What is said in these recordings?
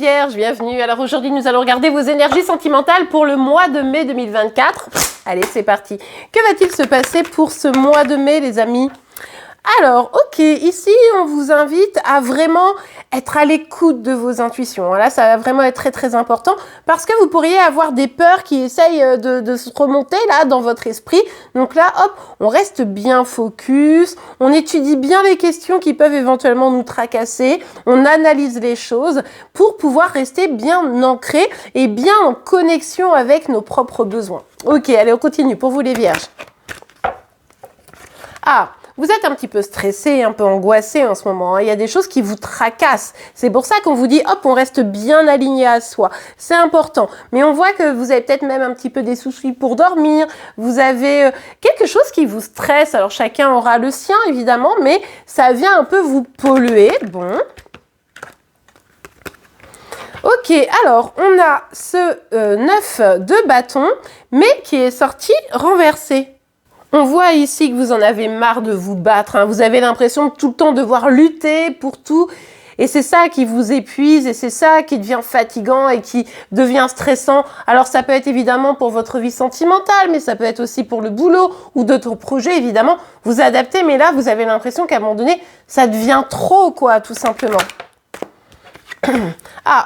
Vierges, bienvenue. Alors aujourd'hui, nous allons regarder vos énergies sentimentales pour le mois de mai 2024. Allez, c'est parti. Que va-t-il se passer pour ce mois de mai, les amis ? Alors, ok, ici, on vous invite à vraiment être à l'écoute de vos intuitions. Là, ça va vraiment être très, très important parce que vous pourriez avoir des peurs qui essayent de se remonter là dans votre esprit. Donc là, hop, on reste bien focus, on étudie bien les questions qui peuvent éventuellement nous tracasser, on analyse les choses pour pouvoir rester bien ancré et bien en connexion avec nos propres besoins. Ok, allez, on continue pour vous les Vierges. Vous êtes un petit peu stressé, un peu angoissé en ce moment. Il y a des choses qui vous tracassent. C'est pour ça qu'on vous dit, hop, on reste bien aligné à soi. C'est important. Mais on voit que vous avez peut-être même un petit peu des soucis pour dormir. Vous avez quelque chose qui vous stresse. Alors chacun aura le sien, évidemment, mais ça vient un peu vous polluer. Bon. Ok, alors on a ce 9 de bâton, mais qui est sorti renversé. On voit ici que vous en avez marre de vous battre, hein. Vous avez l'impression de tout le temps devoir lutter pour tout. Et c'est ça qui vous épuise et c'est ça qui devient fatigant et qui devient stressant. Alors ça peut être évidemment pour votre vie sentimentale, mais ça peut être aussi pour le boulot ou d'autres projets, évidemment. Vous adaptez, mais là, vous avez l'impression qu'à un moment donné, ça devient trop, quoi, tout simplement.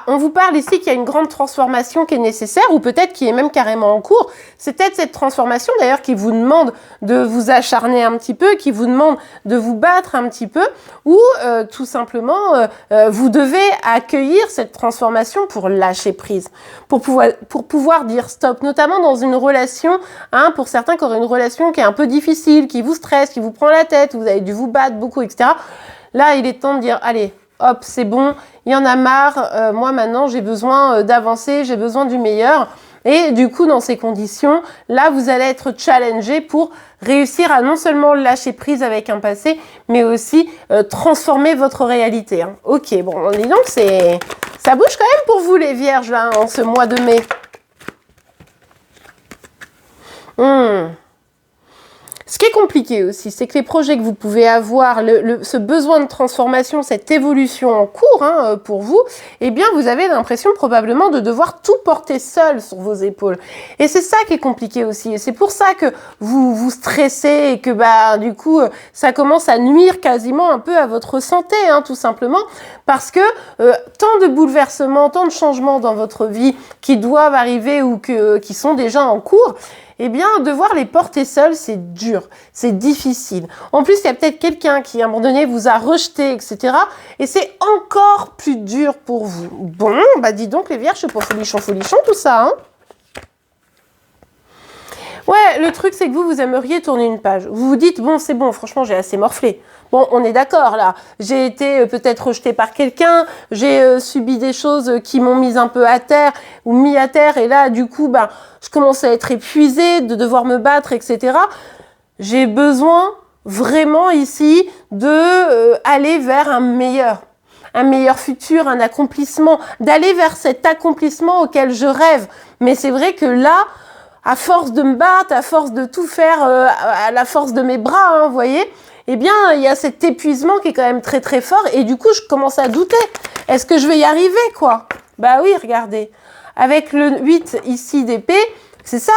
On vous parle ici qu'il y a une grande transformation qui est nécessaire ou peut-être qui est même carrément en cours. C'est peut-être cette transformation d'ailleurs qui vous demande de vous acharner un petit peu, qui vous demande de vous battre un petit peu ou tout simplement vous devez accueillir cette transformation pour lâcher prise, pour pouvoir dire stop, notamment dans une relation, hein, pour certains qui auraient une relation qui est un peu difficile, qui vous stresse, qui vous prend la tête, vous avez dû vous battre beaucoup, etc. Là, il est temps de dire, allez, hop, c'est bon, il y en a marre, moi maintenant j'ai besoin d'avancer, j'ai besoin du meilleur. Et du coup, dans ces conditions, là, vous allez être challengé pour réussir à non seulement lâcher prise avec un passé, mais aussi transformer votre réalité. Hein. Ok, bon, dis donc, ça bouge quand même pour vous les Vierges, là, en ce mois de mai. Ce qui est compliqué aussi, c'est que les projets que vous pouvez avoir, ce besoin de transformation, cette évolution en cours hein, pour vous, eh bien, vous avez l'impression probablement de devoir tout porter seul sur vos épaules. Et c'est ça qui est compliqué aussi. Et c'est pour ça que vous vous stressez et que du coup, ça commence à nuire quasiment un peu à votre santé, hein, tout simplement, parce que tant de bouleversements, tant de changements dans votre vie qui doivent arriver ou qui sont déjà en cours, eh bien, devoir les porter seuls, c'est dur, c'est difficile. En plus, il y a peut-être quelqu'un qui, à un moment donné, vous a rejeté, etc. Et c'est encore plus dur pour vous. Bon, dis donc, les Vierges, c'est pour folichon, tout ça, hein. Ouais, le truc, c'est que vous aimeriez tourner une page. Vous vous dites, bon, c'est bon, franchement, j'ai assez morflé. Bon, on est d'accord, là. J'ai été peut-être rejetée par quelqu'un, j'ai subi des choses qui m'ont mise un peu à terre, ou mis à terre, et là, du coup, je commence à être épuisée, de devoir me battre, etc. J'ai besoin, vraiment, ici, de aller vers un meilleur futur, un accomplissement, d'aller vers cet accomplissement auquel je rêve. Mais c'est vrai que là, à force de me battre, à force de tout faire, à la force de mes bras, hein, vous voyez, eh bien, il y a cet épuisement qui est quand même très très fort et du coup, je commence à douter. Est-ce que je vais y arriver, quoi ? Bah oui, regardez. Avec le 8 ici d'épée, c'est ça.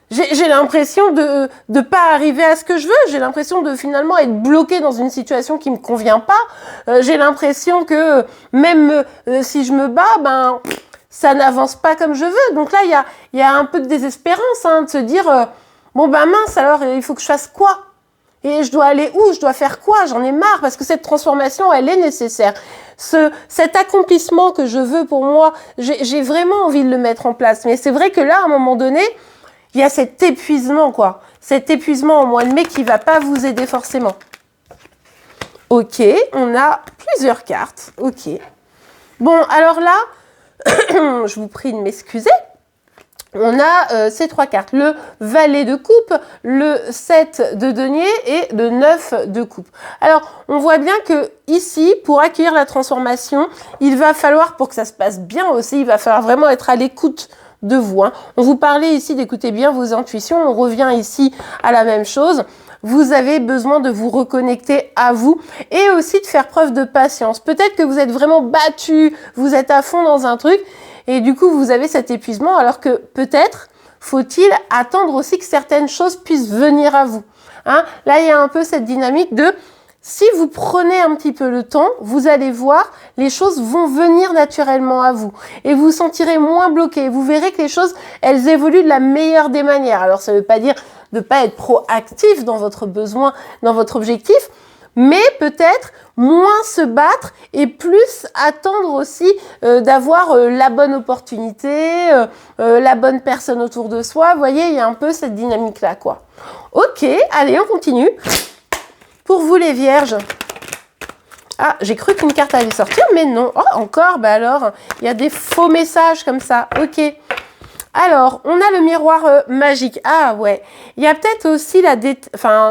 J'ai l'impression de pas arriver à ce que je veux. J'ai l'impression de finalement être bloquée dans une situation qui me convient pas. J'ai l'impression que même si je me bats, ça n'avance pas comme je veux. Donc là, il y a un peu de désespérance, hein, de se dire mince, alors il faut que je fasse quoi ? Et je dois aller où ? Je dois faire quoi ? J'en ai marre parce que cette transformation, elle est nécessaire. Cet accomplissement que je veux pour moi, j'ai vraiment envie de le mettre en place. Mais c'est vrai que là, à un moment donné, il y a cet épuisement, quoi. Cet épuisement au mois de mai qui va pas vous aider forcément. Ok, on a plusieurs cartes. Ok. Bon, alors là, je vous prie de m'excuser. On a ces trois cartes, le valet de coupe, le 7 de denier et le 9 de coupe. Alors, on voit bien que ici, pour accueillir la transformation, il va falloir, pour que ça se passe bien aussi, il va falloir vraiment être à l'écoute de vous. Hein. On vous parlait ici d'écouter bien vos intuitions, on revient ici à la même chose. vous avez besoin de vous reconnecter à vous et aussi de faire preuve de patience. Peut-être que vous êtes vraiment battu, vous êtes à fond dans un truc et du coup, vous avez cet épuisement alors que peut-être faut-il attendre aussi que certaines choses puissent venir à vous. Hein? Là, il y a un peu cette dynamique de si vous prenez un petit peu le temps, vous allez voir, les choses vont venir naturellement à vous. Et vous vous sentirez moins bloqué. Vous verrez que les choses, elles évoluent de la meilleure des manières. Alors, ça ne veut pas dire de ne pas être proactif dans votre besoin, dans votre objectif, mais peut-être moins se battre et plus attendre aussi d'avoir la bonne opportunité, la bonne personne autour de soi. Vous voyez, il y a un peu cette dynamique-là, quoi. Ok, allez, on continue. Pour vous les vierges, ah, j'ai cru qu'une carte allait sortir, mais non. Oh, encore, bah alors, il y a des faux messages comme ça. Ok. Alors, on a le miroir magique. Ah ouais, il y a peut-être aussi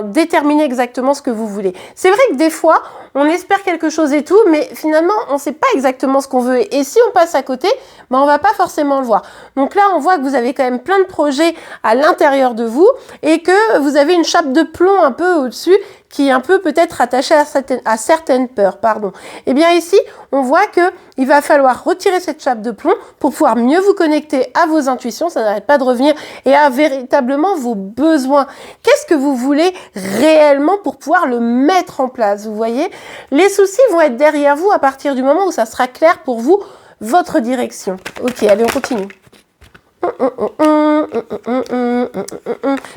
déterminer exactement ce que vous voulez. C'est vrai que des fois, on espère quelque chose et tout, mais finalement, on ne sait pas exactement ce qu'on veut. Et si on passe à côté, ben, on va pas forcément le voir. Donc là, on voit que vous avez quand même plein de projets à l'intérieur de vous et que vous avez une chape de plomb un peu au-dessus qui est un peu peut-être attachée à certaines peurs. Pardon. Et bien ici, on voit que il va falloir retirer cette chape de plomb pour pouvoir mieux vous connecter à vos intuitions, ça n'arrête pas de revenir, et à véritablement vos besoins. Qu'est-ce que vous voulez réellement pour pouvoir le mettre en place, vous voyez? Les soucis vont être derrière vous à partir du moment où ça sera clair pour vous, votre direction. Ok, allez, on continue.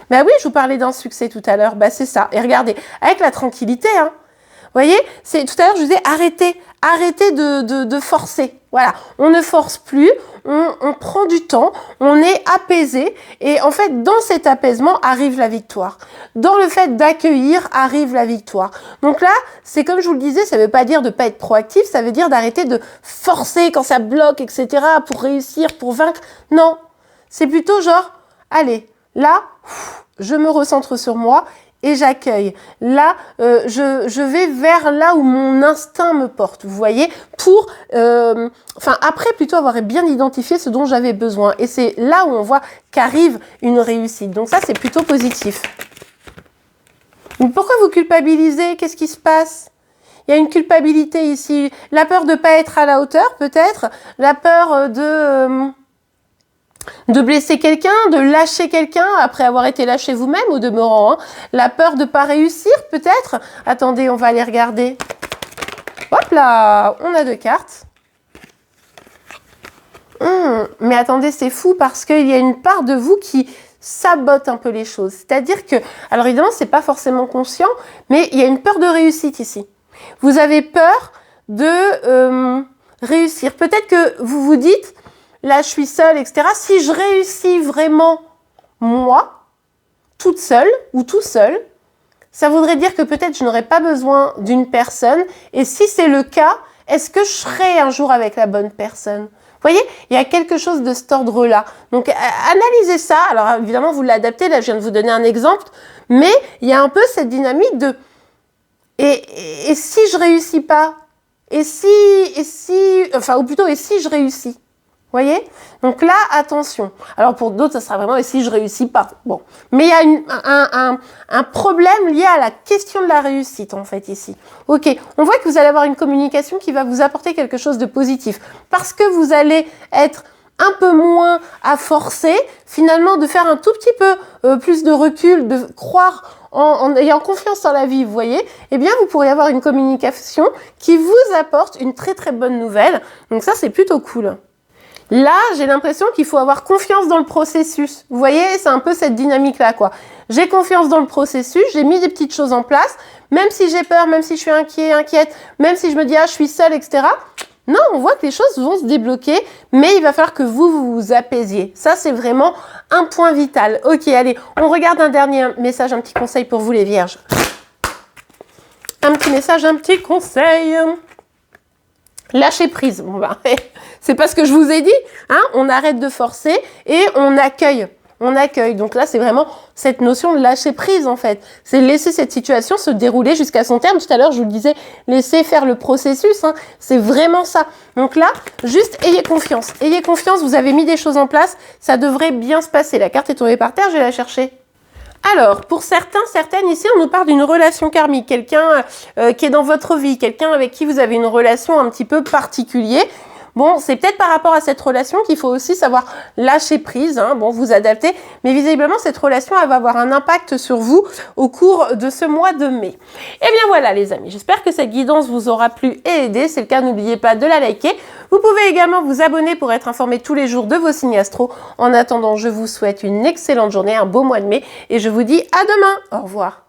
Ben oui, je vous parlais d'un succès tout à l'heure. Ben c'est ça. Et regardez, avec la tranquillité, hein. Vous voyez, c'est tout à l'heure, je vous disais, arrêtez de forcer. Voilà, on ne force plus, on prend du temps, on est apaisé. Et en fait, dans cet apaisement arrive la victoire. Dans le fait d'accueillir arrive la victoire. Donc là, c'est comme je vous le disais, ça ne veut pas dire de ne pas être proactif, ça veut dire d'arrêter de forcer quand ça bloque, etc., pour réussir, pour vaincre. Non. C'est plutôt genre, allez, là, je me recentre sur moi et j'accueille. Là, je vais vers là où mon instinct me porte, vous voyez, pour, après plutôt avoir bien identifié ce dont j'avais besoin. Et c'est là où on voit qu'arrive une réussite. Donc ça, c'est plutôt positif. Mais pourquoi vous culpabilisez? Qu'est-ce qui se passe? Il y a une culpabilité ici. La peur de ne pas être à la hauteur, peut-être. La peur de blesser quelqu'un, de lâcher quelqu'un après avoir été lâché vous-même au demeurant. Hein. La peur de ne pas réussir, peut-être. Attendez, on va aller regarder. Hop là, on a 2 cartes. Mais attendez, c'est fou parce qu'il y a une part de vous qui sabote un peu les choses. C'est-à-dire que, alors évidemment, c'est pas forcément conscient, mais il y a une peur de réussite ici. Vous avez peur de réussir. Peut-être que vous vous dites, là, je suis seule, etc. Si je réussis vraiment, moi, toute seule ou tout seul, ça voudrait dire que peut-être je n'aurais pas besoin d'une personne. Et si c'est le cas, est-ce que je serai un jour avec la bonne personne? Vous voyez, il y a quelque chose de cet ordre-là. Donc, analysez ça. Alors, évidemment, vous l'adaptez. Là, je viens de vous donner un exemple. Mais il y a un peu cette dynamique de « et si je réussis pas? Et si je réussis ?» Vous voyez? Donc là, attention. Alors pour d'autres, ça sera vraiment « et si je réussis pas ?» Bon. Mais il y a un problème lié à la question de la réussite, en fait, ici. Ok, on voit que vous allez avoir une communication qui va vous apporter quelque chose de positif. Parce que vous allez être un peu moins à forcer, finalement, de faire un tout petit peu plus de recul, de croire en ayant confiance en la vie, vous voyez, eh bien, vous pourrez avoir une communication qui vous apporte une très très bonne nouvelle. Donc ça, c'est plutôt cool. Là, j'ai l'impression qu'il faut avoir confiance dans le processus. Vous voyez, c'est un peu cette dynamique-là, quoi. J'ai confiance dans le processus, j'ai mis des petites choses en place, même si j'ai peur, même si je suis inquiète, même si je me dis, ah, je suis seule, etc. Non, on voit que les choses vont se débloquer, mais il va falloir que vous vous apaisiez. Ça, c'est vraiment un point vital. Ok, allez, on regarde un dernier message, un petit conseil pour vous, les vierges. Un petit message, un petit conseil. Lâcher prise. Bon, bah, c'est pas ce que je vous ai dit. Hein, on arrête de forcer et on accueille. On accueille. Donc là, c'est vraiment cette notion de lâcher prise, en fait. C'est laisser cette situation se dérouler jusqu'à son terme. Tout à l'heure, je vous le disais, laisser faire le processus. Hein. C'est vraiment ça. Donc là, juste ayez confiance. Ayez confiance, vous avez mis des choses en place. Ça devrait bien se passer. La carte est tombée par terre, je vais la chercher. Alors, pour certains, certaines, ici, on nous parle d'une relation karmique, quelqu'un qui est dans votre vie, quelqu'un avec qui vous avez une relation un petit peu particulière. Bon, c'est peut-être par rapport à cette relation qu'il faut aussi savoir lâcher prise, hein, bon, vous adapter, mais visiblement, cette relation, elle va avoir un impact sur vous au cours de ce mois de mai. Et bien voilà, les amis, j'espère que cette guidance vous aura plu et aidé. Si c'est le cas, n'oubliez pas de la liker. Vous pouvez également vous abonner pour être informé tous les jours de vos signes astro. En attendant, je vous souhaite une excellente journée, un beau mois de mai, et je vous dis à demain. Au revoir.